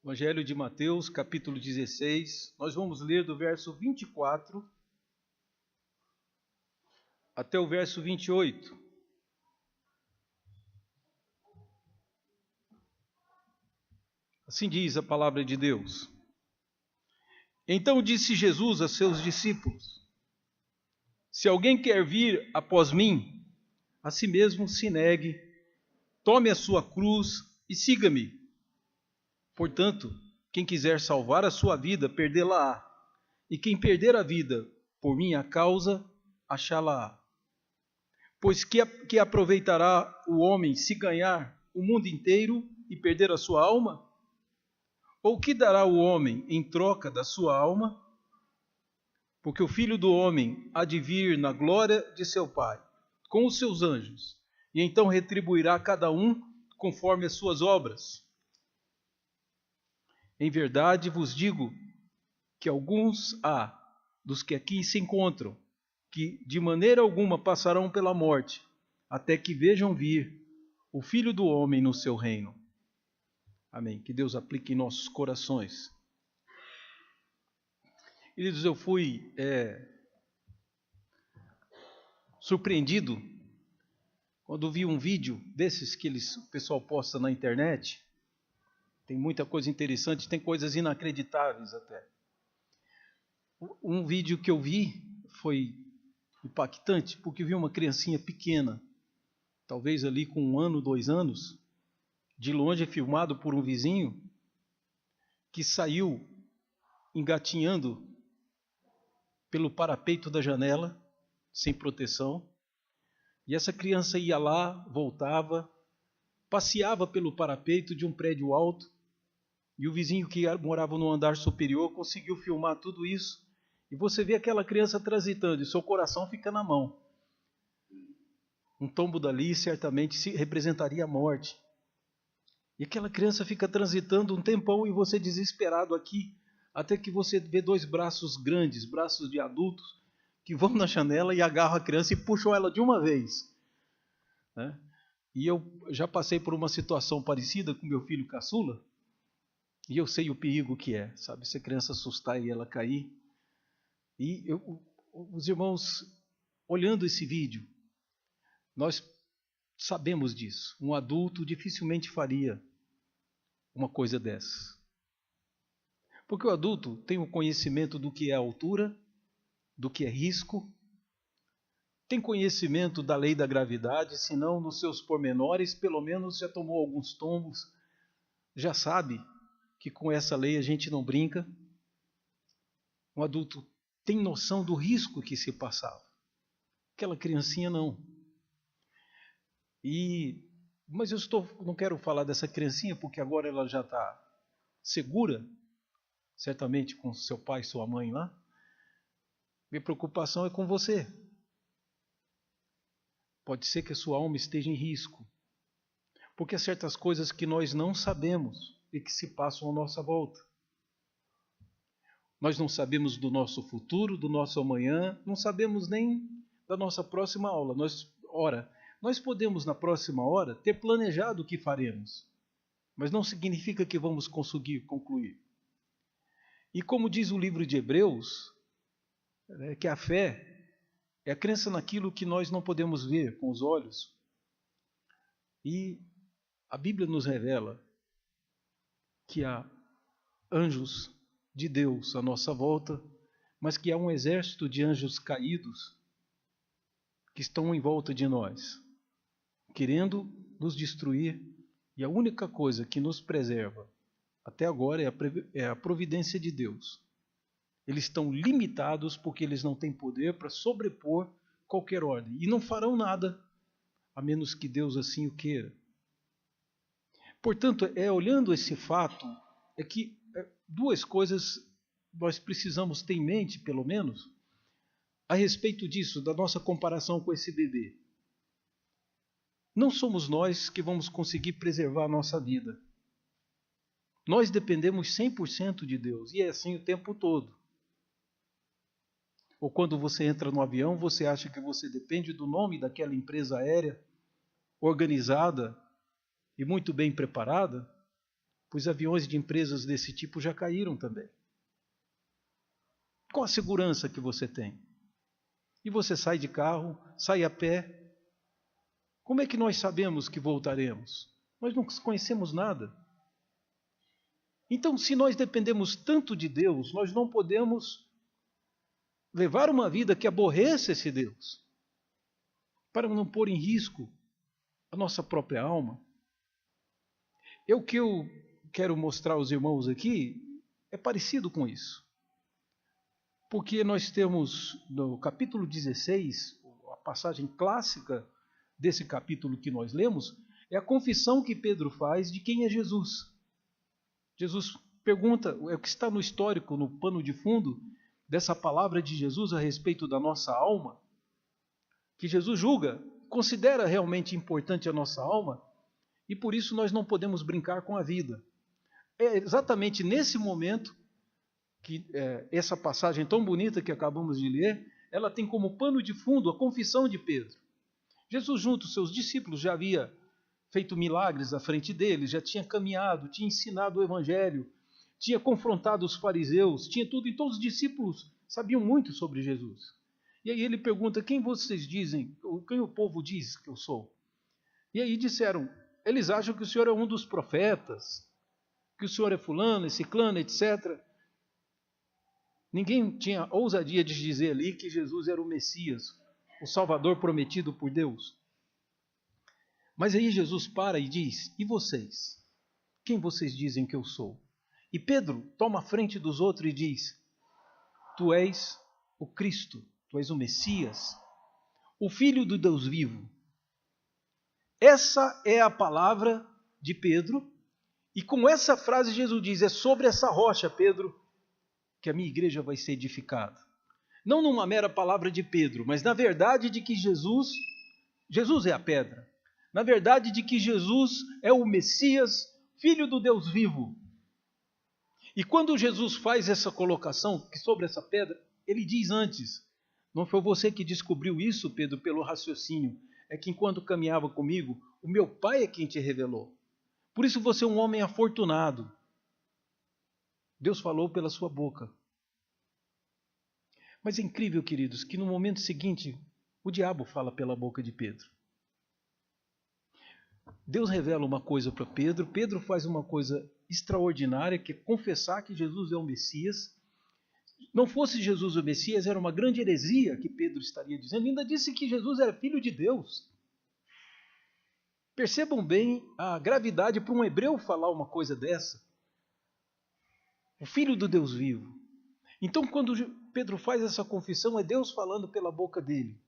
Evangelho de Mateus, capítulo 16, nós vamos ler do verso 24 até o verso 28. Assim diz a palavra de Deus. Então disse Jesus a seus discípulos: Se alguém quer vir após mim, a si mesmo se negue, tome a sua cruz e siga-me. Portanto, quem quiser salvar a sua vida, perdê-la-á. E quem perder a vida por minha causa, achá-la-á. Pois que aproveitará o homem se ganhar o mundo inteiro e perder a sua alma? Ou que dará o homem em troca da sua alma? Porque o Filho do Homem há de vir na glória de seu Pai, com os seus anjos, e então retribuirá cada um conforme as suas obras. Em verdade vos digo que alguns há dos que aqui se encontram, que de maneira alguma passarão pela morte, até que vejam vir o Filho do Homem no seu reino. Amém. Que Deus aplique em nossos corações. Queridos, eu fui surpreendido quando vi um vídeo desses que o pessoal posta na internet. Tem muita coisa interessante, tem coisas inacreditáveis até. Um vídeo que eu vi foi impactante, porque vi uma criancinha pequena, talvez ali com 1 ano, 2 anos, de longe filmado por um vizinho, que saiu engatinhando pelo parapeito da janela, sem proteção, e essa criança ia lá, voltava, passeava pelo parapeito de um prédio alto, e o vizinho que morava no andar superior conseguiu filmar tudo isso, e você vê aquela criança transitando, e seu coração fica na mão. Um tombo dali certamente representaria a morte. E aquela criança fica transitando um tempão e você desesperado aqui, até que você vê 2 braços grandes, braços de adultos, que vão na janela e agarram a criança e puxam ela de uma vez. Né? E eu já passei por uma situação parecida com meu filho caçula, e eu sei o perigo que é, sabe? Se a criança assustar e ela cair. E os irmãos, olhando esse vídeo, nós sabemos disso. Um adulto dificilmente faria uma coisa dessa. Porque o adulto tem o conhecimento do que é altura, do que é risco, tem conhecimento da lei da gravidade, se não nos seus pormenores, pelo menos já tomou alguns tombos, já sabe que com essa lei a gente não brinca. Um adulto tem noção do risco que se passava. Aquela criancinha não. Mas não quero falar dessa criancinha, porque agora ela já está segura, certamente com seu pai e sua mãe lá. Minha preocupação é com você. Pode ser que a sua alma esteja em risco, porque há certas coisas que nós não sabemos e que se passam à nossa volta. Nós não sabemos do nosso futuro, do nosso amanhã, não sabemos nem da nossa próxima aula. Nós podemos na próxima hora ter planejado o que faremos, mas não significa que vamos conseguir concluir. E como diz o livro de Hebreus, que a fé é a crença naquilo que nós não podemos ver com os olhos. E a Bíblia nos revela que há anjos de Deus à nossa volta, mas que há um exército de anjos caídos que estão em volta de nós, querendo nos destruir, e a única coisa que nos preserva até agora é a providência de Deus. Eles estão limitados porque eles não têm poder para sobrepor qualquer ordem, e não farão nada a menos que Deus assim o queira. Portanto, olhando esse fato, é que 2 coisas nós precisamos ter em mente, pelo menos, a respeito disso, da nossa comparação com esse bebê. Não somos nós que vamos conseguir preservar a nossa vida. Nós dependemos 100% de Deus, e é assim o tempo todo. Ou quando você entra no avião, você acha que você depende do nome daquela empresa aérea, organizada e muito bem preparada? pois aviões de empresas desse tipo já caíram também. Qual a segurança que você tem? E você sai de carro, sai a pé. Como é que nós sabemos que voltaremos? Nós não conhecemos nada. Então, se nós dependemos tanto de Deus, nós não podemos levar uma vida que aborreça esse Deus, para não pôr em risco a nossa própria alma. O que eu quero mostrar aos irmãos aqui é parecido com isso. Porque nós temos no capítulo 16, a passagem clássica desse capítulo que nós lemos, é a confissão que Pedro faz de quem é Jesus. Jesus pergunta, é o que está no histórico, no pano de fundo dessa palavra de Jesus a respeito da nossa alma, que Jesus julga, considera realmente importante a nossa alma, e por isso nós não podemos brincar com a vida. É exatamente nesse momento que essa passagem tão bonita que acabamos de ler, ela tem como pano de fundo a confissão de Pedro. Jesus, junto aos seus discípulos, já havia feito milagres à frente deles, já tinha caminhado, tinha ensinado o evangelho, tinha confrontado os fariseus, tinha tudo, então os discípulos sabiam muito sobre Jesus. E aí ele pergunta, quem vocês dizem, quem o povo diz que eu sou? E aí disseram, eles acham que o Senhor é um dos profetas, que o Senhor é fulano, é ciclano, etc. Ninguém tinha ousadia de dizer ali que Jesus era o Messias, o Salvador prometido por Deus. Mas aí Jesus para e diz, e vocês? Quem vocês dizem que eu sou? E Pedro toma a frente dos outros e diz, tu és o Cristo, tu és o Messias, o Filho do Deus vivo. Essa é a palavra de Pedro, e com essa frase Jesus diz, é sobre essa rocha, Pedro, que a minha igreja vai ser edificada. Não numa mera palavra de Pedro, mas na verdade de que Jesus é a pedra. Na verdade de que Jesus é o Messias, Filho do Deus vivo. E quando Jesus faz essa colocação que sobre essa pedra, ele diz antes, não foi você que descobriu isso, Pedro, pelo raciocínio, é que enquanto caminhava comigo, o meu Pai é quem te revelou. Por isso você é um homem afortunado. Deus falou pela sua boca. Mas é incrível, queridos, que no momento seguinte, o diabo fala pela boca de Pedro. Deus revela uma coisa para Pedro, Pedro faz uma coisa extraordinária, que é confessar que Jesus é o Messias. Não fosse Jesus o Messias, era uma grande heresia que Pedro estaria dizendo. Ainda disse que Jesus era filho de Deus. Percebam bem a gravidade para um hebreu falar uma coisa dessa. O Filho do Deus vivo. Então, quando Pedro faz essa confissão, é Deus falando pela boca dele.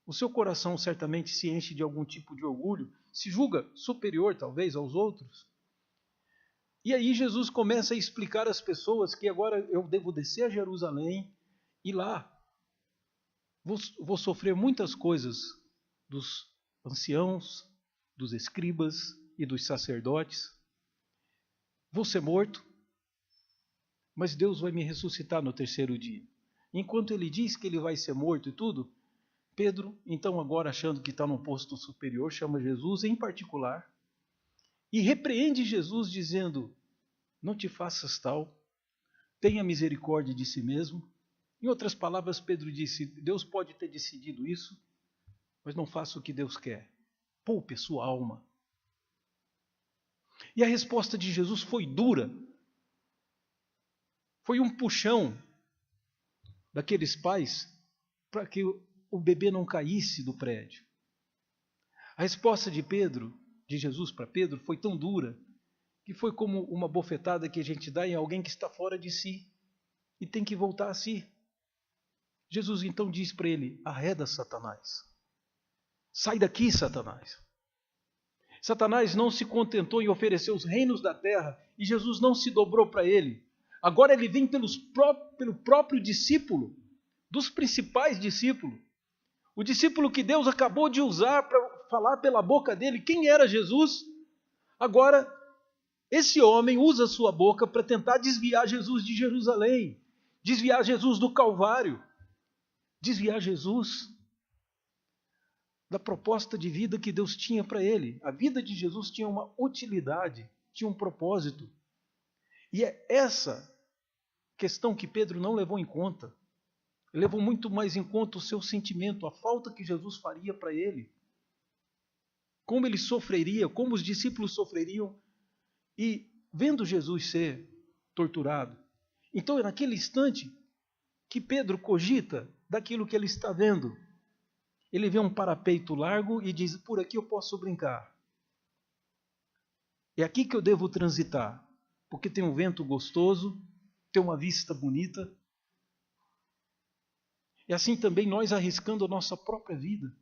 O seu coração certamente se enche de algum tipo de orgulho, se julga superior, talvez, aos outros. E aí Jesus começa a explicar às pessoas que agora eu devo descer a Jerusalém e lá vou sofrer muitas coisas dos anciãos, dos escribas e dos sacerdotes. Vou ser morto, mas Deus vai me ressuscitar no terceiro dia. Enquanto ele diz que ele vai ser morto e tudo, Pedro, então agora achando que está num posto superior, chama Jesus em particular e repreende Jesus dizendo, não te faças tal, tenha misericórdia de si mesmo. Em outras palavras, Pedro disse, Deus pode ter decidido isso, mas não faça o que Deus quer. Poupe a sua alma. E a resposta de Jesus foi dura. Foi um puxão daqueles pais para que o bebê não caísse do prédio. A resposta de Jesus para Pedro, foi tão dura que foi como uma bofetada que a gente dá em alguém que está fora de si e tem que voltar a si. Jesus então diz para ele, arreda Satanás. Sai daqui, Satanás. Satanás não se contentou em oferecer os reinos da terra e Jesus não se dobrou para ele. Agora ele vem pelo próprio discípulo, dos principais discípulos. O discípulo que Deus acabou de usar para falar pela boca dele quem era Jesus. Agora, esse homem usa a sua boca para tentar desviar Jesus de Jerusalém, desviar Jesus do Calvário, desviar Jesus da proposta de vida que Deus tinha para ele. A vida de Jesus tinha uma utilidade, tinha um propósito. E é essa questão que Pedro não levou em conta. Ele levou muito mais em conta o seu sentimento, a falta que Jesus faria para ele. Como ele sofreria, como os discípulos sofreriam, e vendo Jesus ser torturado. Então é naquele instante que Pedro cogita daquilo que ele está vendo. Ele vê um parapeito largo e diz, por aqui eu posso brincar. É aqui que eu devo transitar, porque tem um vento gostoso, tem uma vista bonita. E assim também nós arriscando a nossa própria vida.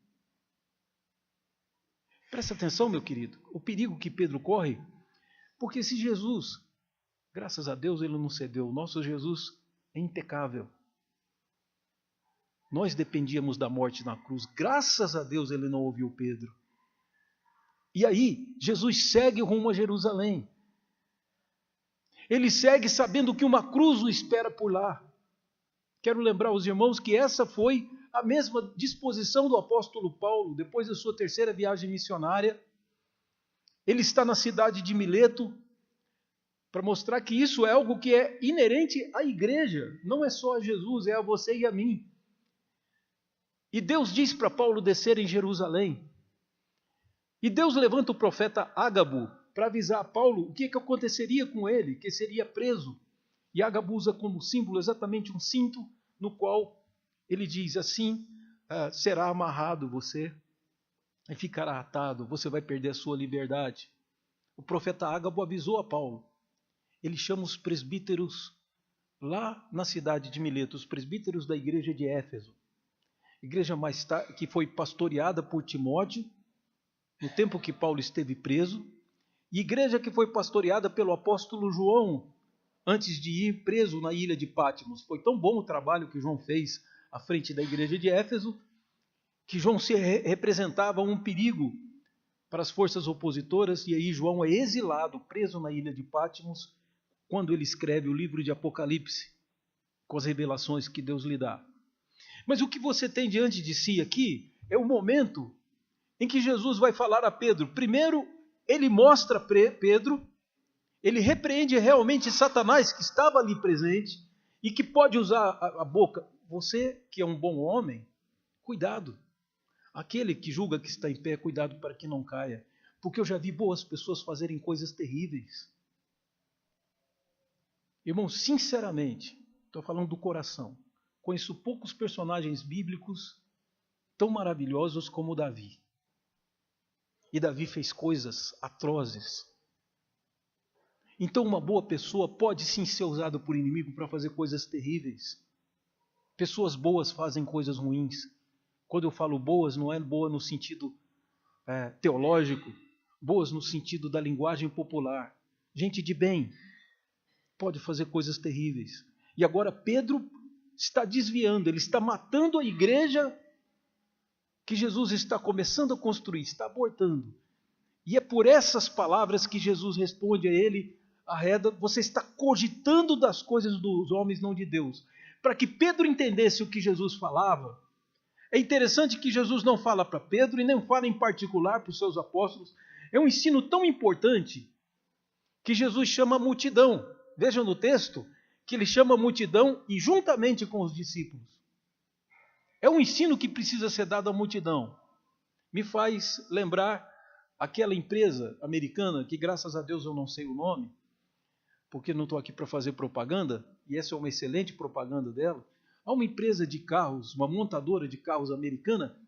Presta atenção, meu querido, o perigo que Pedro corre, porque se Jesus, graças a Deus, ele não cedeu, o nosso Jesus é impecável. Nós dependíamos da morte na cruz, graças a Deus ele não ouviu Pedro. E aí, Jesus segue rumo a Jerusalém. Ele segue sabendo que uma cruz o espera por lá. Quero lembrar aos irmãos que essa foi a mesma disposição do apóstolo Paulo, depois da sua terceira viagem missionária. Ele está na cidade de Mileto, para mostrar que isso é algo que é inerente à igreja, não é só a Jesus, é a você e a mim. E Deus diz para Paulo descer em Jerusalém. E Deus levanta o profeta Ágabo para avisar a Paulo o que aconteceria com ele, que seria preso. E Ágabo usa como símbolo exatamente um cinto, no qual ele diz assim, será amarrado você e ficará atado, você vai perder a sua liberdade. O profeta Ágabo avisou a Paulo. Ele chama os presbíteros lá na cidade de Mileto, os presbíteros da igreja de Éfeso. Igreja mais tarde, que foi pastoreada por Timóteo, no tempo que Paulo esteve preso, e igreja que foi pastoreada pelo apóstolo João, antes de ir preso na ilha de Patmos. Foi tão bom o trabalho que João fez à frente da igreja de Éfeso, que João se representava um perigo para as forças opositoras, e aí João é exilado, preso na ilha de Patmos, quando ele escreve o livro de Apocalipse, com as revelações que Deus lhe dá. Mas o que você tem diante de si aqui é o momento em que Jesus vai falar a Pedro. Primeiro, ele mostra Pedro, ele repreende realmente Satanás, que estava ali presente, e que pode usar a boca. Você que é um bom homem, cuidado. Aquele que julga que está em pé, cuidado para que não caia. Porque eu já vi boas pessoas fazerem coisas terríveis. Irmão, sinceramente, estou falando do coração. Conheço poucos personagens bíblicos tão maravilhosos como Davi. E Davi fez coisas atrozes. Então uma boa pessoa pode sim ser usada por inimigo para fazer coisas terríveis. Pessoas boas fazem coisas ruins. Quando eu falo boas, não é boa no sentido teológico, boas no sentido da linguagem popular. Gente de bem pode fazer coisas terríveis. E agora Pedro está desviando, ele está matando a igreja que Jesus está começando a construir, está abortando. E é por essas palavras que Jesus responde a ele, arreda, você está cogitando das coisas dos homens, não de Deus. Para que Pedro entendesse o que Jesus falava, é interessante que Jesus não fala para Pedro e nem fala em particular para os seus apóstolos. É um ensino tão importante que Jesus chama a multidão. Vejam no texto que ele chama a multidão e juntamente com os discípulos. É um ensino que precisa ser dado à multidão. Me faz lembrar aquela empresa americana, que graças a Deus eu não sei o nome, porque não estou aqui para fazer propaganda, e essa é uma excelente propaganda dela. Há uma empresa de carros, uma montadora de carros americana,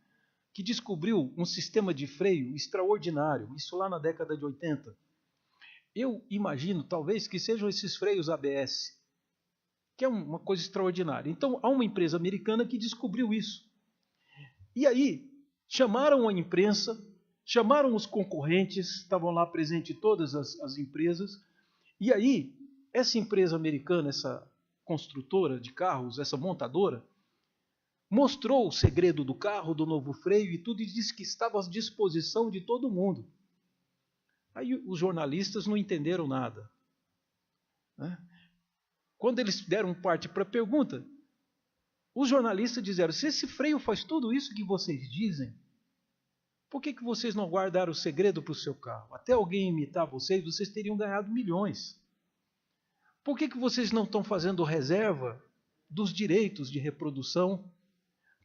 que descobriu um sistema de freio extraordinário, isso lá na década de 80. Eu imagino, talvez, que sejam esses freios ABS, que é uma coisa extraordinária. Então, há uma empresa americana que descobriu isso. E aí, chamaram a imprensa, chamaram os concorrentes, estavam lá presentes todas as empresas, e aí, essa empresa americana, essa construtora de carros, essa montadora, mostrou o segredo do carro, do novo freio e tudo, e disse que estava à disposição de todo mundo. Aí os jornalistas não entenderam nada. Quando eles deram parte para a pergunta, os jornalistas disseram, se esse freio faz tudo isso que vocês dizem, Por que vocês não guardaram o segredo para o seu carro? Até alguém imitar vocês, vocês teriam ganhado milhões. Por que vocês não estão fazendo reserva dos direitos de reprodução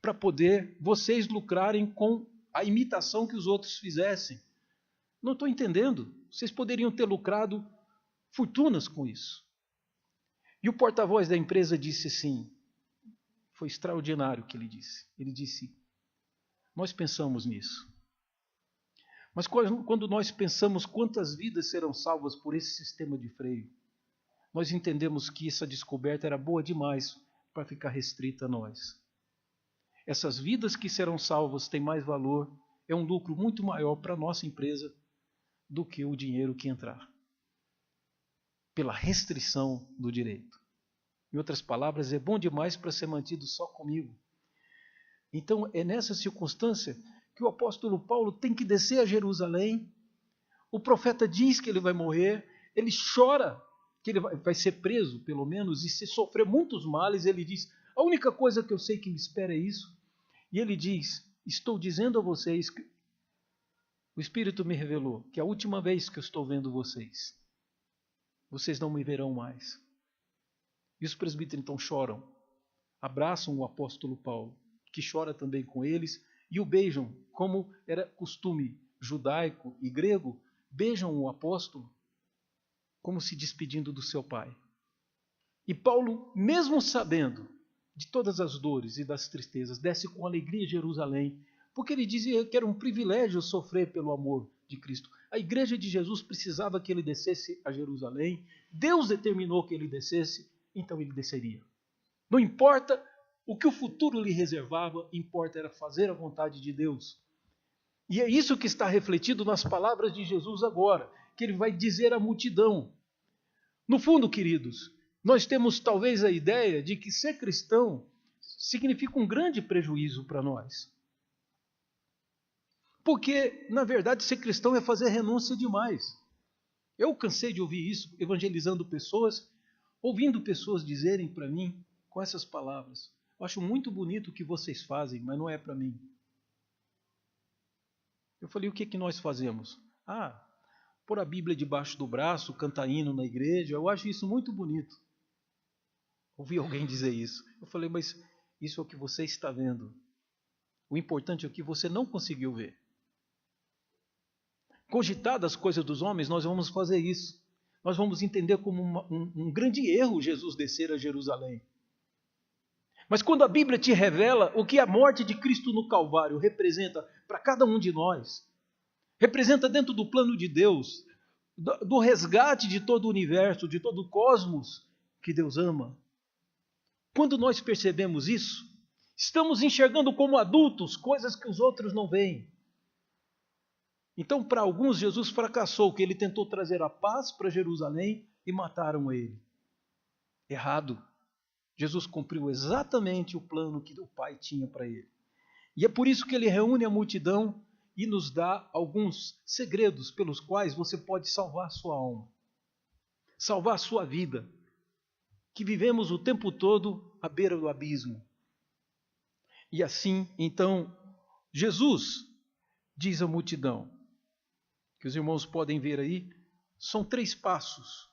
para poder vocês lucrarem com a imitação que os outros fizessem? Não estou entendendo. Vocês poderiam ter lucrado fortunas com isso. E o porta-voz da empresa disse assim, foi extraordinário o que ele disse. Ele disse, nós pensamos nisso. Mas quando nós pensamos quantas vidas serão salvas por esse sistema de freio, nós entendemos que essa descoberta era boa demais para ficar restrita a nós. Essas vidas que serão salvas têm mais valor, é um lucro muito maior para a nossa empresa do que o dinheiro que entrar. Pela restrição do direito. Em outras palavras, é bom demais para ser mantido só comigo. Então, é nessa circunstância que o apóstolo Paulo tem que descer a Jerusalém. O profeta diz que ele vai morrer, ele chora que ele vai ser preso, pelo menos, e se sofrer muitos males, ele diz, a única coisa que eu sei que me espera é isso. E ele diz, estou dizendo a vocês que o Espírito me revelou que a última vez que eu estou vendo vocês, vocês não me verão mais. E os presbíteros então choram, abraçam o apóstolo Paulo, que chora também com eles, e o beijam, como era costume judaico e grego, beijam o apóstolo, como se despedindo do seu pai. E Paulo, mesmo sabendo de todas as dores e das tristezas, desce com alegria a Jerusalém, porque ele dizia que era um privilégio sofrer pelo amor de Cristo. A igreja de Jesus precisava que ele descesse a Jerusalém, Deus determinou que ele descesse, então ele desceria. Não importa o que o futuro lhe reservava, importa era fazer a vontade de Deus. E é isso que está refletido nas palavras de Jesus agora, que ele vai dizer à multidão. No fundo, queridos, nós temos talvez a ideia de que ser cristão significa um grande prejuízo para nós. Porque, na verdade, ser cristão é fazer renúncia demais. Eu cansei de ouvir isso, evangelizando pessoas, ouvindo pessoas dizerem para mim com essas palavras, eu acho muito bonito o que vocês fazem, mas não é para mim. Eu falei, o que nós fazemos? Pôr a Bíblia debaixo do braço, cantar hino na igreja, eu acho isso muito bonito. Ouvi alguém dizer isso. Eu falei, mas isso é o que você está vendo. O importante é o que você não conseguiu ver. Cogitadas as coisas dos homens, nós vamos fazer isso. Nós vamos entender como um grande erro Jesus descer a Jerusalém. Mas quando a Bíblia te revela o que a morte de Cristo no Calvário representa para cada um de nós, representa dentro do plano de Deus, do resgate de todo o universo, de todo o cosmos que Deus ama. Quando nós percebemos isso, estamos enxergando como adultos coisas que os outros não veem. Então, para alguns, Jesus fracassou, que ele tentou trazer a paz para Jerusalém e mataram ele. Errado. Jesus cumpriu exatamente o plano que o Pai tinha para ele. E é por isso que ele reúne a multidão e nos dá alguns segredos pelos quais você pode salvar sua alma, salvar sua vida, que vivemos o tempo todo à beira do abismo. E assim, então, Jesus diz à multidão, que os irmãos podem ver aí, são 3 passos.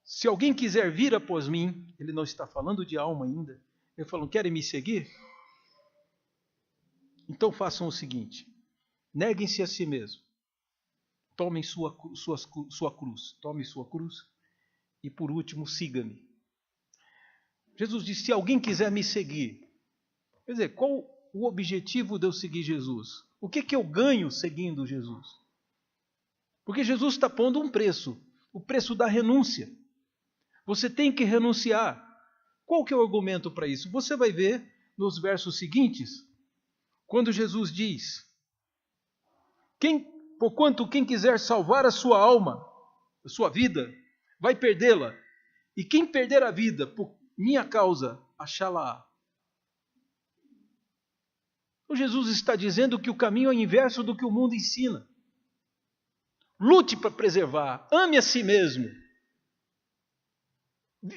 Se alguém quiser vir após mim, ele não está falando de alma ainda, ele falou, querem me seguir? Então façam o seguinte, neguem-se a si mesmo, tomem sua cruz, tome sua cruz e por último siga-me. Jesus disse, se alguém quiser me seguir, quer dizer, qual o objetivo de eu seguir Jesus? O que eu ganho seguindo Jesus? Porque Jesus está pondo um preço, o preço da renúncia. Você tem que renunciar. Qual que é o argumento para isso? Você vai ver nos versos seguintes, quando Jesus diz, porquanto quem quiser salvar a sua alma, a sua vida, vai perdê-la. E quem perder a vida por minha causa, achá-la-á. Então Jesus está dizendo que o caminho é o inverso do que o mundo ensina. Lute para preservar, ame a si mesmo.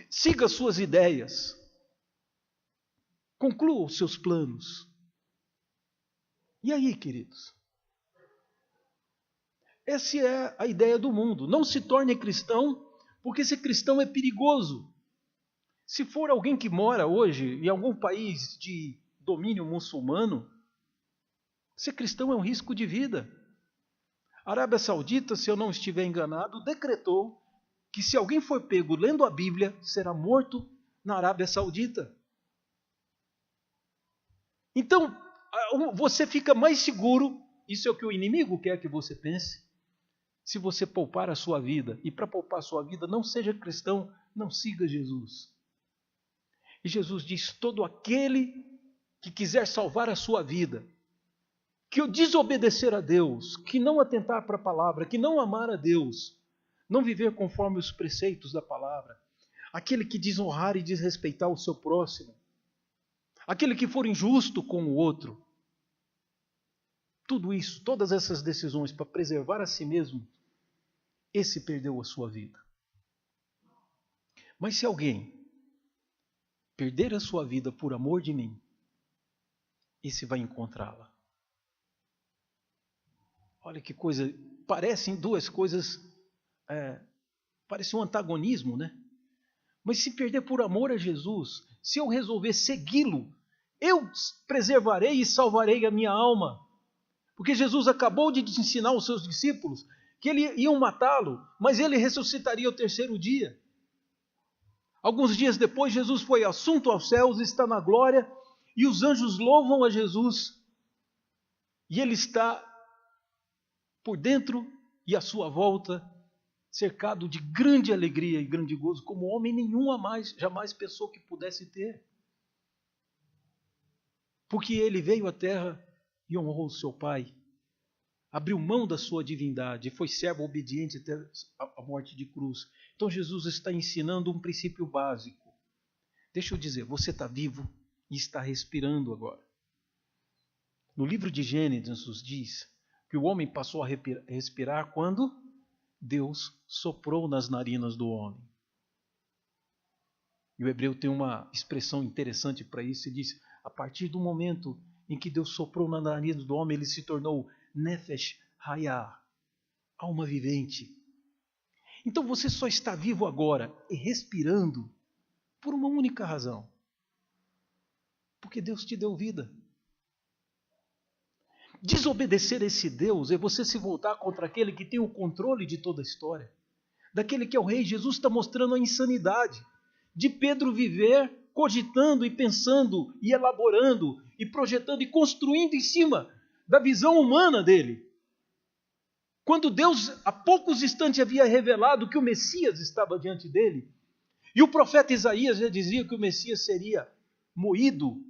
Siga suas ideias. Conclua os seus planos. E aí, queridos? Essa é a ideia do mundo. Não se torne cristão, porque ser cristão é perigoso. Se for alguém que mora hoje em algum país de domínio muçulmano, ser cristão é um risco de vida. A Arábia Saudita, se eu não estiver enganado, decretou que se alguém for pego lendo a Bíblia, será morto na Arábia Saudita. Então, você fica mais seguro, isso é o que o inimigo quer que você pense, se você poupar a sua vida. E para poupar a sua vida, não seja cristão, não siga Jesus. E Jesus diz: todo aquele que quiser salvar a sua vida, que o desobedecer a Deus, que não atentar para a palavra, que não amar a Deus, não viver conforme os preceitos da palavra, aquele que desonrar e desrespeitar o seu próximo, aquele que for injusto com o outro, tudo isso, todas essas decisões para preservar a si mesmo, esse perdeu a sua vida. Mas se alguém perder a sua vida por amor de mim, esse vai encontrá-la. Olha que coisa, parecem duas coisas, parece um antagonismo, né? Mas se perder por amor a Jesus, se eu resolver segui-lo, eu preservarei e salvarei a minha alma. Porque Jesus acabou de ensinar aos seus discípulos que iam matá-lo, mas ele ressuscitaria ao terceiro dia. Alguns dias depois, Jesus foi assunto aos céus, está na glória, e os anjos louvam a Jesus. E ele está por dentro e à sua volta, cercado de grande alegria e grande gozo, como homem nenhum jamais pensou que pudesse ter. Porque ele veio à terra e honrou o seu Pai, abriu mão da sua divindade, foi servo obediente até a morte de cruz. Então Jesus está ensinando um princípio básico. Deixa eu dizer, você está vivo e está respirando agora. No livro de Gênesis nos diz que o homem passou a respirar quando Deus soprou nas narinas do homem. E o hebreu tem uma expressão interessante para isso, e diz: a partir do momento em que Deus soprou na nariz do homem, ele se tornou Nefesh Hayah, alma vivente. Então você só está vivo agora e respirando por uma única razão: porque Deus te deu vida. Desobedecer a esse Deus é você se voltar contra aquele que tem o controle de toda a história, daquele que é o rei. Jesus está mostrando a insanidade de Pedro viver cogitando e pensando e elaborando e projetando e construindo em cima da visão humana dele. Quando Deus há poucos instantes havia revelado que o Messias estava diante dele, e o profeta Isaías já dizia que o Messias seria moído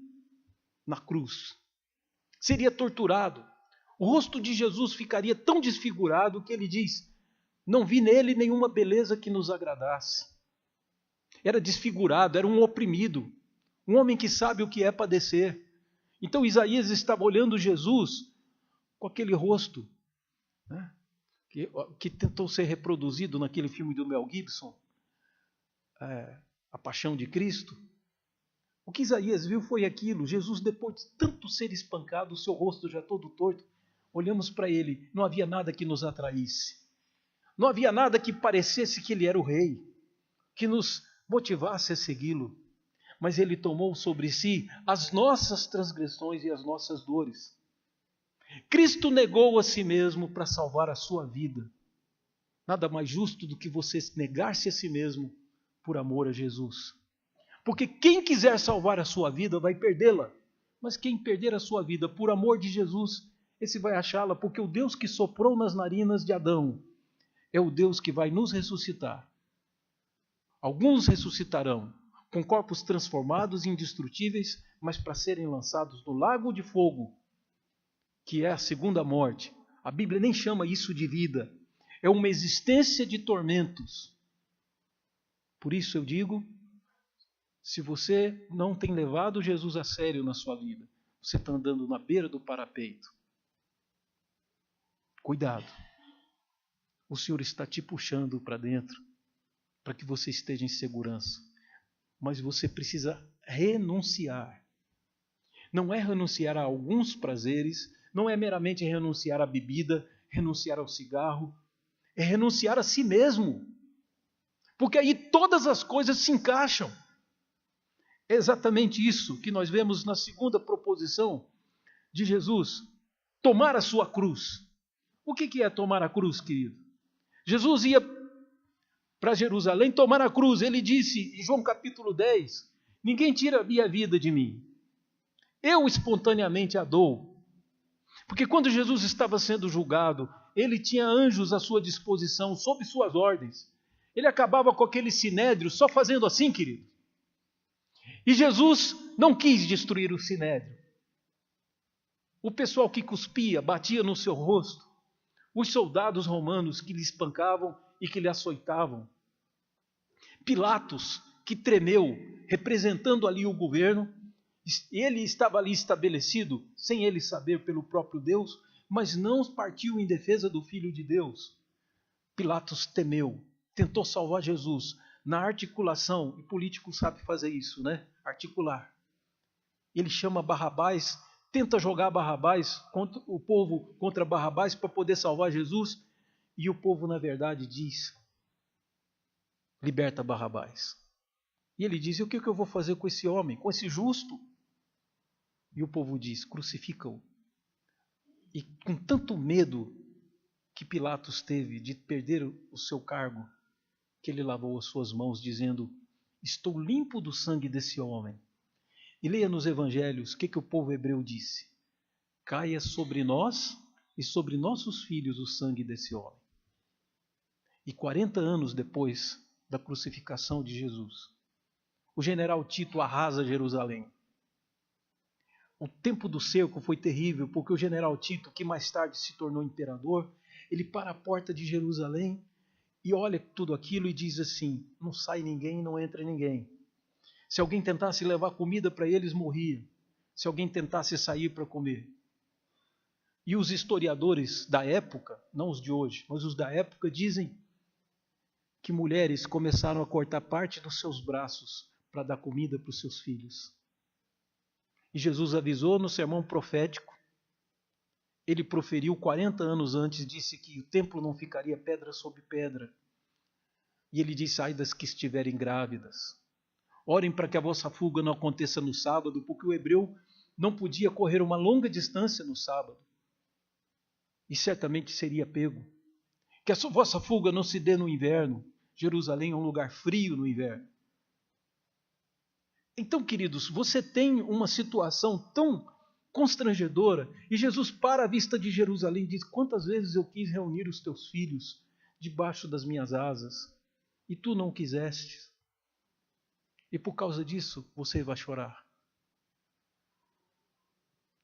na cruz, seria torturado. O rosto de Jesus ficaria tão desfigurado que ele diz: não vi nele nenhuma beleza que nos agradasse. Era desfigurado, era um oprimido, um homem que sabe o que é padecer. Então Isaías estava olhando Jesus com aquele rosto, né, que tentou ser reproduzido naquele filme do Mel Gibson, A Paixão de Cristo. O que Isaías viu foi aquilo: Jesus, depois de tanto ser espancado, o seu rosto já todo torto, olhamos para ele, não havia nada que nos atraísse, não havia nada que parecesse que ele era o rei, que nos motivasse a segui-lo, mas ele tomou sobre si as nossas transgressões e as nossas dores. Cristo negou a si mesmo para salvar a sua vida. Nada mais justo do que você negar-se a si mesmo por amor a Jesus. Porque quem quiser salvar a sua vida vai perdê-la, mas quem perder a sua vida por amor de Jesus, esse vai achá-la, porque o Deus que soprou nas narinas de Adão é o Deus que vai nos ressuscitar. Alguns ressuscitarão com corpos transformados e indestrutíveis, mas para serem lançados no lago de fogo, que é a segunda morte. A Bíblia nem chama isso de vida, é uma existência de tormentos. Por isso eu digo, se você não tem levado Jesus a sério na sua vida, você está andando na beira do parapeito. Cuidado, o Senhor está te puxando para dentro, para que você esteja em segurança. Mas você precisa renunciar. Não é renunciar a alguns prazeres, não é meramente renunciar à bebida, renunciar ao cigarro, é renunciar a si mesmo. Porque aí todas as coisas se encaixam. É exatamente isso que nós vemos na segunda proposição de Jesus: tomar a sua cruz. O que é tomar a cruz, querido? Jesus ia para Jerusalém tomar a cruz. Ele disse em João capítulo 10, ninguém tira a minha vida de mim. Eu espontaneamente a dou. Porque quando Jesus estava sendo julgado, ele tinha anjos à sua disposição, sob suas ordens. Ele acabava com aquele sinédrio só fazendo assim, querido. E Jesus não quis destruir o sinédrio. O pessoal que cuspia, batia no seu rosto, os soldados romanos que lhe espancavam e que lhe açoitavam, Pilatos, que tremeu, representando ali o governo, ele estava ali estabelecido, sem ele saber, pelo próprio Deus, mas não partiu em defesa do Filho de Deus. Pilatos temeu, tentou salvar Jesus na articulação, e político sabe fazer isso, né? Articular. Ele chama Barrabás, tenta jogar Barrabás contra o povo, contra Barrabás para poder salvar Jesus, e o povo, na verdade, diz: liberta Barrabás. E ele diz: e o que eu vou fazer com esse homem, com esse justo? E o povo diz: crucifica-o. E com tanto medo que Pilatos teve de perder o seu cargo, que ele lavou as suas mãos, dizendo: estou limpo do sangue desse homem. E leia nos evangelhos o que o povo hebreu disse: caia sobre nós e sobre nossos filhos o sangue desse homem. E 40 anos depois da crucificação de Jesus, o general Tito arrasa Jerusalém. O tempo do cerco foi terrível, porque o general Tito, que mais tarde se tornou imperador, ele para a porta de Jerusalém e olha tudo aquilo e diz assim: não sai ninguém, não entra ninguém. Se alguém tentasse levar comida para eles, morria. Se alguém tentasse sair para comer. E os historiadores da época, não os de hoje, mas os da época, dizem que mulheres começaram a cortar parte dos seus braços para dar comida para os seus filhos. E Jesus avisou no sermão profético. Ele proferiu 40 anos antes, disse que o templo não ficaria pedra sobre pedra. E ele disse: ai das que estiverem grávidas. Orem para que a vossa fuga não aconteça no sábado, porque o hebreu não podia correr uma longa distância no sábado. E certamente seria pego. Que a vossa fuga não se dê no inverno. Jerusalém é um lugar frio no inverno. Então, queridos, você tem uma situação tão constrangedora, e Jesus para a vista de Jerusalém e diz: quantas vezes eu quis reunir os teus filhos debaixo das minhas asas, e tu não quisestes. E por causa disso, você vai chorar.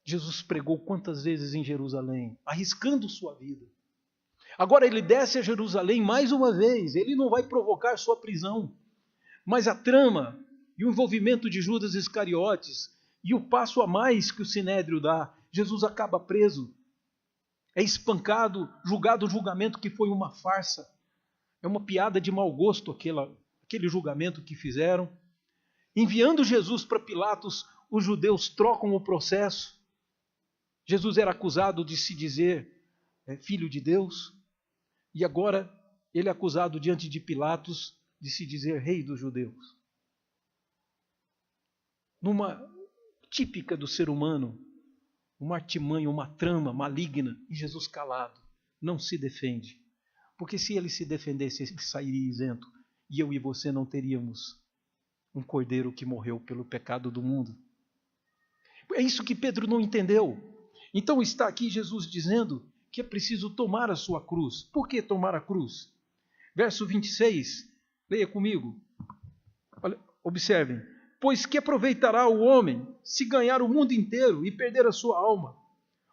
Jesus pregou quantas vezes em Jerusalém, arriscando sua vida. Agora ele desce a Jerusalém mais uma vez. Ele não vai provocar sua prisão, mas a trama e o envolvimento de Judas Iscariotes e o passo a mais que o Sinédrio dá, Jesus acaba preso, é espancado, julgado o julgamento que foi uma farsa. É uma piada de mau gosto aquele julgamento que fizeram. Enviando Jesus para Pilatos, os judeus trocam o processo. Jesus era acusado de se dizer filho de Deus, e agora ele é acusado diante de Pilatos de se dizer rei dos judeus. Numa típica do ser humano, uma artimanha, uma trama maligna, e Jesus calado, não se defende. Porque se ele se defendesse, ele sairia isento, e eu e você não teríamos um cordeiro que morreu pelo pecado do mundo. É isso que Pedro não entendeu. Então está aqui Jesus dizendo que é preciso tomar a sua cruz. Por que tomar a cruz? Verso 26, leia comigo. Olha, observem. Pois que aproveitará o homem se ganhar o mundo inteiro e perder a sua alma?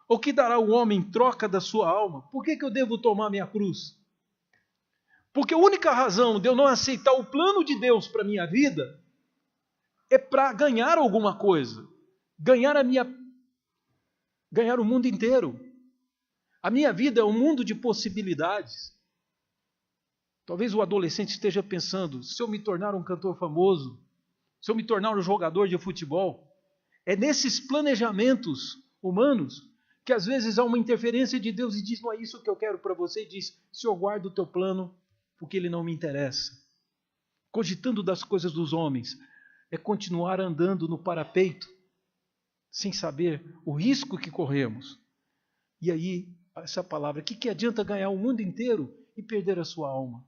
Ou que dará o homem em troca da sua alma? Por que eu devo tomar minha cruz? Porque a única razão de eu não aceitar o plano de Deus para a minha vida é para ganhar alguma coisa. Ganhar o mundo inteiro. A minha vida é um mundo de possibilidades. Talvez o adolescente esteja pensando: se eu me tornar um cantor famoso, se eu me tornar um jogador de futebol, é nesses planejamentos humanos Que às vezes há uma interferência de Deus e diz, não é isso que eu quero para você, e diz, Senhor, guarda o teu plano, porque ele não me interessa. Cogitando das coisas dos homens, é continuar andando no parapeito, sem saber o risco que corremos. E aí, essa palavra, que adianta ganhar o mundo inteiro e perder a sua alma?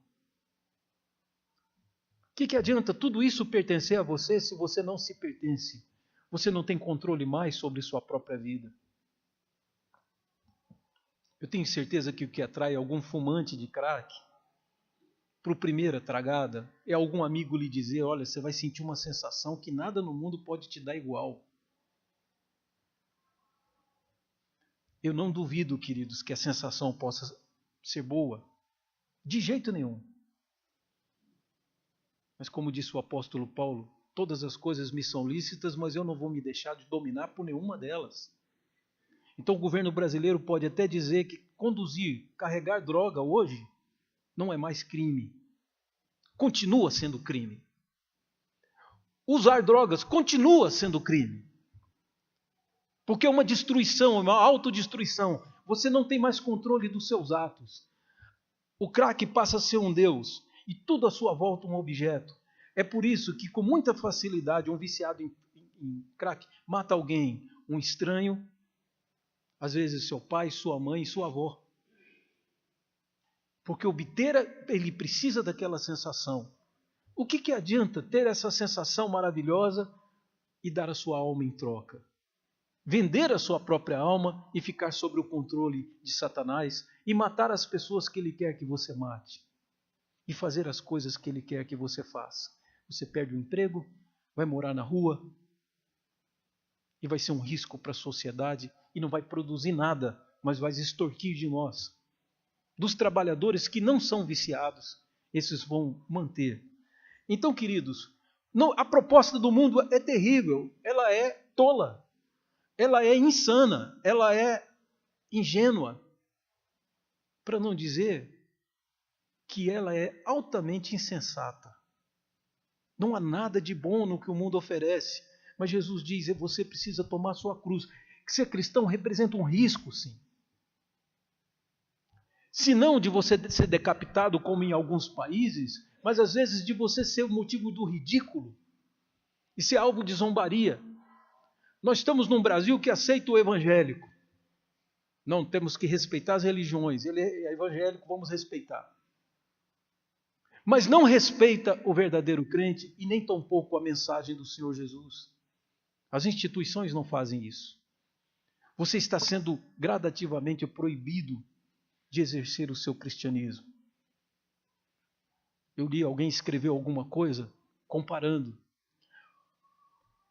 Que adianta tudo isso pertencer a você se você não se pertence? Você não tem controle mais sobre sua própria vida. Eu tenho certeza que o que atrai algum fumante de crack para a primeira tragada é algum amigo lhe dizer, olha, você vai sentir uma sensação que nada no mundo pode te dar igual. Eu não duvido, queridos, que a sensação possa ser boa. De jeito nenhum. Mas como disse o apóstolo Paulo, todas as coisas me são lícitas, mas eu não vou me deixar de dominar por nenhuma delas. Então o governo brasileiro pode até dizer que conduzir, carregar droga hoje não é mais crime. Continua sendo crime. Usar drogas continua sendo crime. Porque é uma destruição, é uma autodestruição. Você não tem mais controle dos seus atos. O crack passa a ser um Deus e tudo à sua volta um objeto. É por isso que com muita facilidade um viciado em crack mata alguém, um estranho, às vezes seu pai, sua mãe, sua avó. Porque ele precisa daquela sensação. O que adianta ter essa sensação maravilhosa e dar a sua alma em troca? Vender a sua própria alma e ficar sob o controle de Satanás e matar as pessoas que ele quer que você mate. E fazer as coisas que ele quer que você faça. Você perde o emprego, vai morar na rua e vai ser um risco para a sociedade e não vai produzir nada, mas vai extorquir de nós. Dos trabalhadores que não são viciados, esses vão manter. Então, queridos, a proposta do mundo é terrível, ela é tola, ela é insana, ela é ingênua, para não dizer que ela é altamente insensata. Não há nada de bom no que o mundo oferece, mas Jesus diz, você precisa tomar sua cruz. Que ser cristão representa um risco, sim. Se não de você ser decapitado, como em alguns países, mas às vezes de você ser o motivo do ridículo e ser alvo de zombaria. Nós estamos num Brasil que aceita o evangélico. Não, temos que respeitar as religiões. Ele é evangélico, vamos respeitar. Mas não respeita o verdadeiro crente e nem tampouco a mensagem do Senhor Jesus. As instituições não fazem isso. Você está sendo gradativamente proibido de exercer o seu cristianismo. Eu li alguém escreveu alguma coisa comparando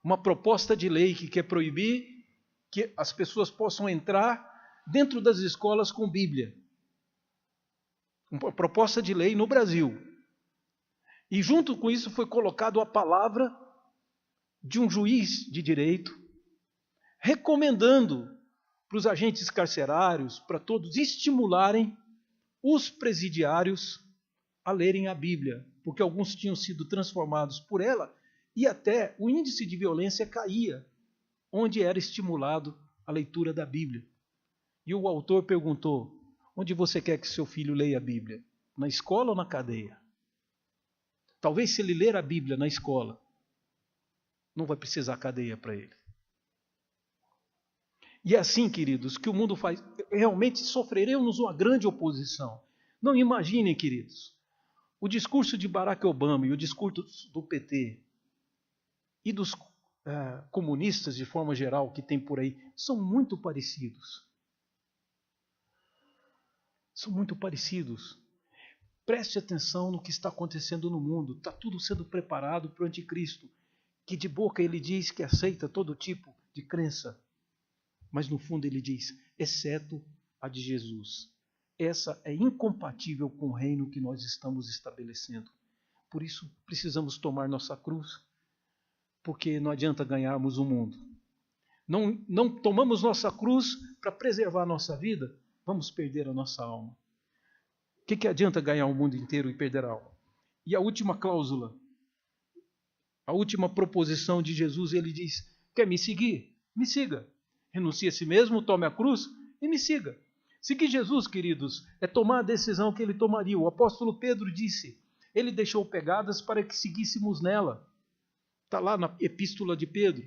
uma proposta de lei que quer proibir que as pessoas possam entrar dentro das escolas com Bíblia. Uma proposta de lei no Brasil. E junto com isso foi colocado a palavra de um juiz de direito recomendando para os agentes carcerários, para todos, estimularem os presidiários a lerem a Bíblia, porque alguns tinham sido transformados por ela e até o índice de violência caía, onde era estimulado a leitura da Bíblia. E o autor perguntou, onde você quer que seu filho leia a Bíblia? Na escola ou na cadeia? Talvez se ele ler a Bíblia na escola, não vai precisar cadeia para ele. E é assim, queridos, que o mundo faz. Realmente sofreremos uma grande oposição. Não imaginem, queridos, o discurso de Barack Obama e o discurso do PT e dos comunistas, de forma geral, que tem por aí, são muito parecidos. São muito parecidos. Preste atenção no que está acontecendo no mundo. Está tudo sendo preparado para o anticristo, que de boca ele diz que aceita todo tipo de crença. Mas no fundo ele diz, exceto a de Jesus. Essa é incompatível com o reino que nós estamos estabelecendo. Por isso precisamos tomar nossa cruz, porque não adianta ganharmos o mundo. Não tomamos nossa cruz para preservar a nossa vida, vamos perder a nossa alma. O que adianta ganhar o mundo inteiro e perder a alma? E a última cláusula, a última proposição de Jesus, ele diz, quer me seguir? Me siga. Renuncie a si mesmo, tome a cruz e me siga. Seguir Jesus, queridos, é tomar a decisão que ele tomaria. O apóstolo Pedro disse, ele deixou pegadas para que seguíssemos nela. Está lá na epístola de Pedro.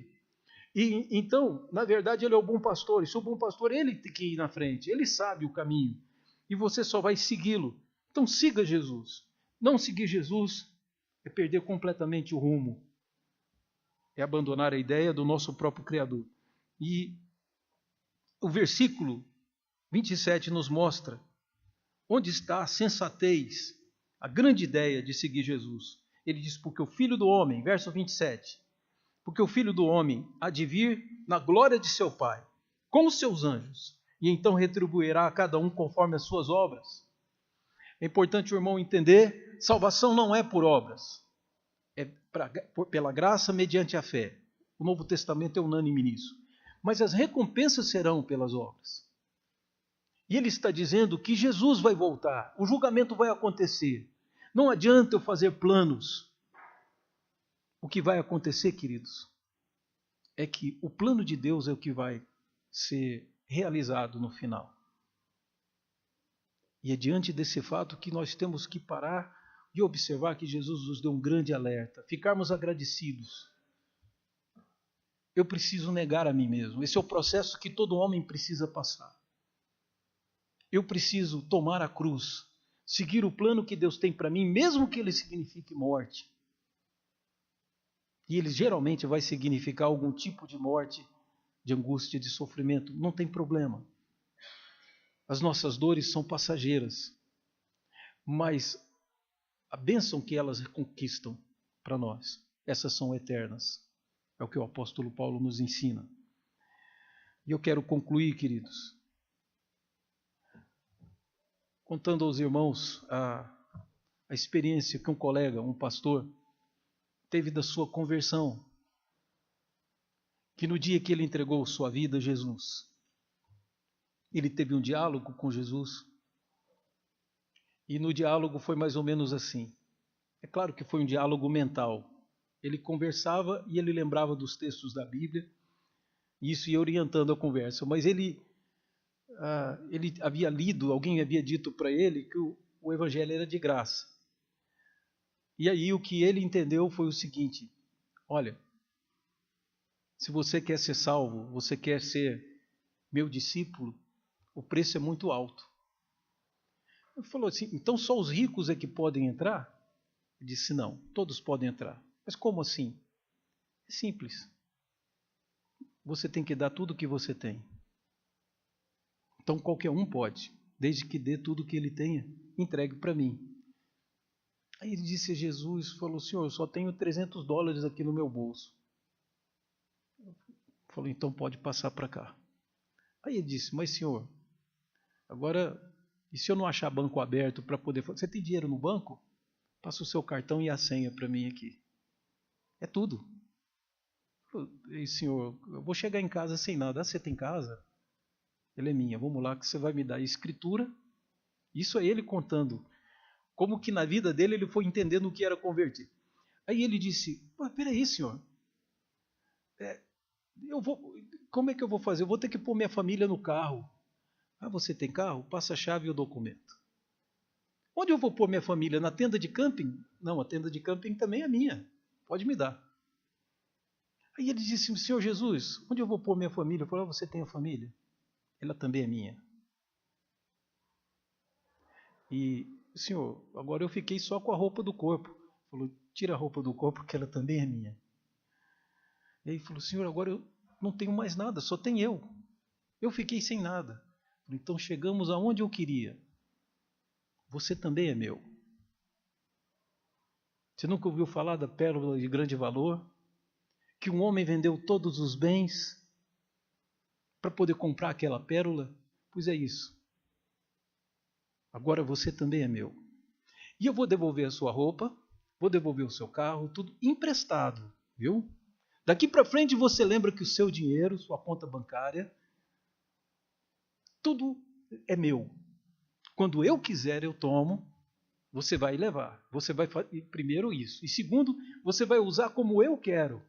E então, na verdade, ele é o bom pastor. E se o bom pastor, ele tem que ir na frente. Ele sabe o caminho. E você só vai segui-lo. Então siga Jesus. Não seguir Jesus é perder completamente o rumo. É abandonar a ideia do nosso próprio Criador. E o versículo 27 nos mostra onde está a sensatez, a grande ideia de seguir Jesus. Ele diz, porque o Filho do Homem, verso 27, porque o Filho do Homem há de vir na glória de seu Pai, com os seus anjos, e então retribuirá a cada um conforme as suas obras. É importante o irmão entender, salvação não é por obras, é pela graça mediante a fé. O Novo Testamento é unânime nisso. Mas as recompensas serão pelas obras. E ele está dizendo que Jesus vai voltar, o julgamento vai acontecer. Não adianta eu fazer planos. O que vai acontecer, queridos, é que o plano de Deus é o que vai ser realizado no final. E é diante desse fato que nós temos que parar e observar que Jesus nos deu um grande alerta, ficarmos agradecidos. Eu preciso negar a mim mesmo. Esse é o processo que todo homem precisa passar. Eu preciso tomar a cruz, seguir o plano que Deus tem para mim, mesmo que ele signifique morte. E ele geralmente vai significar algum tipo de morte, de angústia, de sofrimento. Não tem problema. As nossas dores são passageiras, mas a bênção que elas conquistam para nós, essas são eternas. É o que o apóstolo Paulo nos ensina. E eu quero concluir, queridos, contando aos irmãos a experiência que um colega, um pastor, teve da sua conversão. Que no dia que ele entregou sua vida a Jesus, ele teve um diálogo com Jesus. E no diálogo foi mais ou menos assim. É claro que foi um diálogo mental. Ele conversava e ele lembrava dos textos da Bíblia, e isso ia orientando a conversa. Mas ele havia lido, alguém havia dito para ele que o Evangelho era de graça. E aí o que ele entendeu foi o seguinte: olha, se você quer ser salvo, você quer ser meu discípulo, o preço é muito alto. Ele falou assim, então só os ricos é que podem entrar? Ele disse, não, todos podem entrar. Mas como assim? É simples. Você tem que dar tudo o que você tem. Então qualquer um pode, desde que dê tudo o que ele tenha, entregue para mim. Aí ele disse a Jesus, falou, Senhor, eu só tenho $300 aqui no meu bolso. Falou, então pode passar para cá. Aí ele disse, mas Senhor, agora, e se eu não achar banco aberto para poder... Você tem dinheiro no banco? Passa o seu cartão e a senha para mim aqui. É tudo. E Senhor, eu vou chegar em casa sem nada. Ah, você tem casa? Ela é minha. Vamos lá que você vai me dar a escritura. Isso é ele contando. Como que na vida dele ele foi entendendo o que era converter. Aí ele disse, peraí, Senhor. Como é que eu vou fazer? Eu vou ter que pôr minha família no carro. Ah, você tem carro? Passa a chave e o documento. Onde eu vou pôr minha família? Na tenda de camping? Não, a tenda de camping também é minha. Pode me dar. Aí ele disse, Senhor Jesus, onde eu vou pôr minha família? Eu falei, você tem a família? Ela também é minha. E, Senhor, agora eu fiquei só com a roupa do corpo. Ele falou, tira a roupa do corpo que ela também é minha. E aí ele falou, Senhor, agora eu não tenho mais nada, só tem eu. Eu fiquei sem nada. Então chegamos aonde eu queria. Você também é meu. Você nunca ouviu falar da pérola de grande valor? Que um homem vendeu todos os bens para poder comprar aquela pérola? Pois é isso. Agora você também é meu. E eu vou devolver a sua roupa, vou devolver o seu carro, tudo emprestado, viu? Daqui para frente você lembra que o seu dinheiro, sua conta bancária, tudo é meu. Quando eu quiser, eu tomo, você vai levar. Você vai fazer primeiro isso. E segundo, você vai usar como eu quero.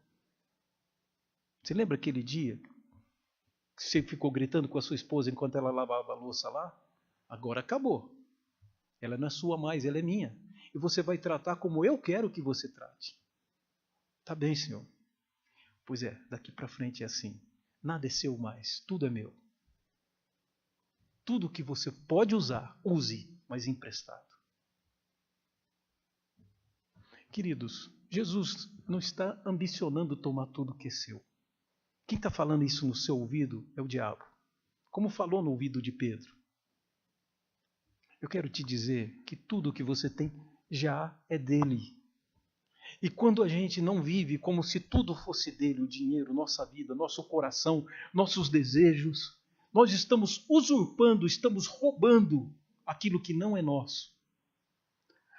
Você lembra aquele dia Você ficou gritando com a sua esposa enquanto ela lavava a louça lá? Agora acabou. Ela não é sua mais, ela é minha. E você vai tratar como eu quero que você trate. Tá bem, Senhor. Pois é, daqui para frente é assim. Nada é seu mais, tudo é meu. Tudo que você pode usar, use, mas emprestado. Queridos, Jesus não está ambicionando tomar tudo que é seu. Quem está falando isso no seu ouvido é o diabo. Como falou no ouvido de Pedro. Eu quero te dizer que tudo que você tem já é dele. E quando a gente não vive como se tudo fosse dele, o dinheiro, nossa vida, nosso coração, nossos desejos, nós estamos usurpando, estamos roubando aquilo que não é nosso.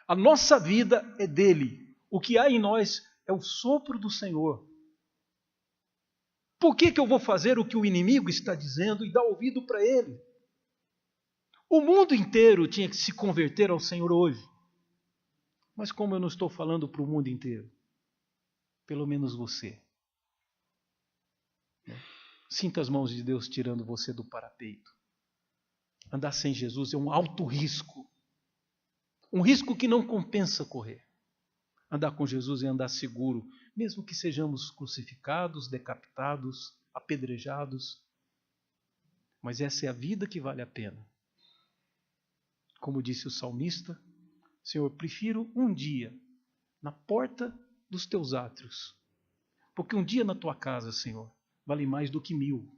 A nossa vida é dele. O que há em nós é o sopro do Senhor. Por que eu vou fazer o que o inimigo está dizendo e dar ouvido para ele? O mundo inteiro tinha que se converter ao Senhor hoje. Mas como eu não estou falando para o mundo inteiro, pelo menos você. Sinta as mãos de Deus tirando você do parapeito. Andar sem Jesus é um alto risco. Um risco que não compensa correr. Andar com Jesus é andar seguro, mesmo que sejamos crucificados, decapitados, apedrejados. Mas essa é a vida que vale a pena. Como disse o salmista, Senhor, prefiro um dia na porta dos teus átrios, porque um dia na tua casa, Senhor, vale mais do que 1000.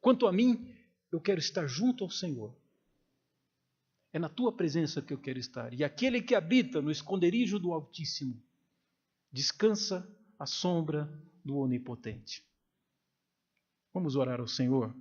Quanto a mim, eu quero estar junto ao Senhor. É na tua presença que eu quero estar. E aquele que habita no esconderijo do Altíssimo descansa à sombra do Onipotente. Vamos orar ao Senhor.